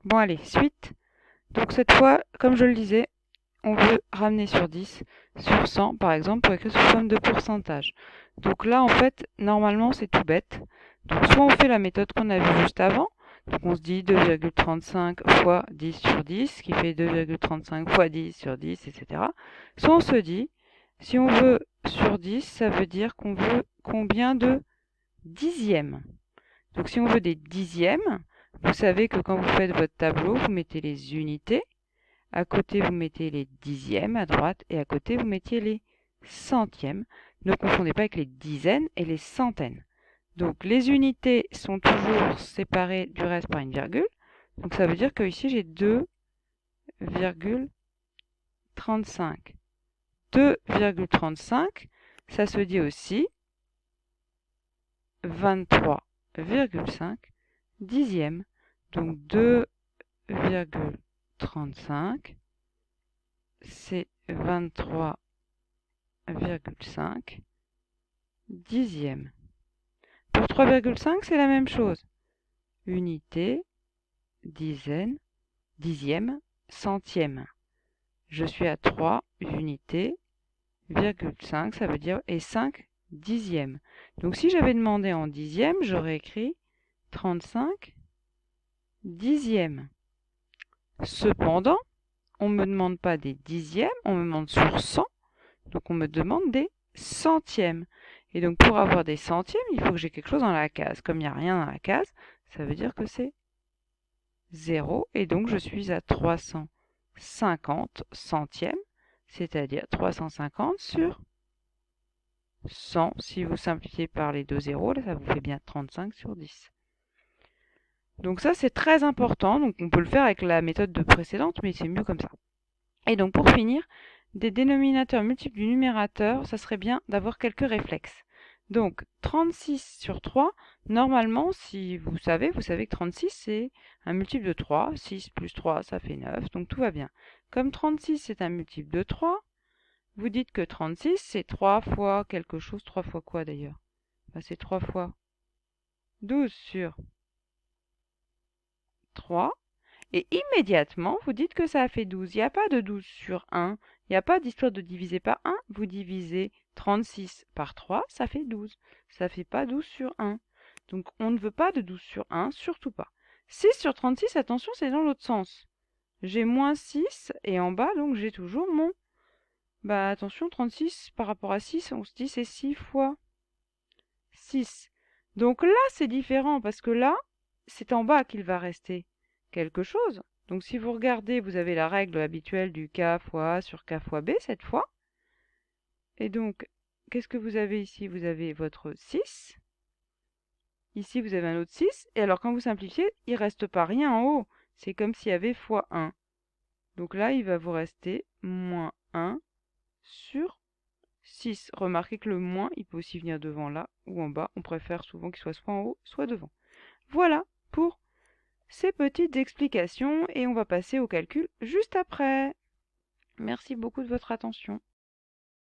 Bon allez, suite. Donc cette fois, comme je le disais, on veut ramener sur 10, sur 100 par exemple, pour écrire sous forme de pourcentage. Donc là, en fait, normalement, c'est tout bête. Donc soit on fait la méthode qu'on a vue juste avant, donc on se dit 2,35 fois 10 sur 10, ce qui fait 2,35 fois 10 sur 10, etc. Soit on se dit, si on veut sur 10, ça veut dire qu'on veut combien de dixièmes. Donc si on veut des dixièmes, vous savez que quand vous faites votre tableau, vous mettez les unités. À côté, vous mettez les dixièmes à droite et à côté, vous mettiez les centièmes. Ne confondez pas avec les dizaines et les centaines. Donc, les unités sont toujours séparées du reste par une virgule. Donc, ça veut dire que ici, j'ai 2,35. 2,35, ça se dit aussi 23,5 dixièmes. Donc, 2,35, c'est 23,5 dixièmes. Pour 3,5, c'est la même chose. Unité, dizaine, dixième, centième. Je suis à 3 unités, virgule 5, ça veut dire, et 5 dixièmes. Donc si j'avais demandé en dixièmes, j'aurais écrit 35 dixièmes. Cependant, on ne me demande pas des dixièmes, on me demande sur 100, donc on me demande des centièmes. Et donc pour avoir des centièmes, il faut que j'ai quelque chose dans la case. Comme il n'y a rien dans la case, ça veut dire que c'est 0. Et donc je suis à 350 centièmes, c'est-à-dire 350 sur 100. Si vous simplifiez par les deux zéros, là, ça vous fait bien 35 sur 10. Donc ça, c'est très important. Donc on peut le faire avec la méthode de précédente, mais c'est mieux comme ça. Et donc pour finir, des dénominateurs multiples du numérateur, ça serait bien d'avoir quelques réflexes. Donc 36 sur 3, normalement, si vous savez que 36 c'est un multiple de 3. 6 plus 3, ça fait 9, donc tout va bien. Comme 36 c'est un multiple de 3, vous dites que 36 c'est 3 fois quelque chose. 3 fois quoi d'ailleurs? C'est 3 fois 12 sur 3. Et immédiatement, vous dites que ça a fait 12. Il n'y a pas de 12 sur 1. Il n'y a pas d'histoire de diviser par 1. Vous divisez 36 par 3, ça fait 12. Ça ne fait pas 12 sur 1. Donc on ne veut pas de 12 sur 1, surtout pas. 6 sur 36, attention, c'est dans l'autre sens. J'ai moins 6 et en bas, donc j'ai toujours mon... attention, 36 par rapport à 6, on se dit c'est 6 fois 6. Donc là, c'est différent parce que là, c'est en bas qu'il va rester quelque chose. Donc si vous regardez, vous avez la règle habituelle du k fois A sur k fois B cette fois. Et donc, qu'est-ce que vous avez ici? Vous avez votre 6. Ici, vous avez un autre 6. Et alors, quand vous simplifiez, il ne reste pas rien en haut. C'est comme s'il y avait fois 1. Donc là, il va vous rester moins 1 sur 6. Remarquez que le moins, il peut aussi venir devant là ou en bas. On préfère souvent qu'il soit en haut, soit devant. Voilà pour ces petites explications et on va passer au calcul juste après. Merci beaucoup de votre attention.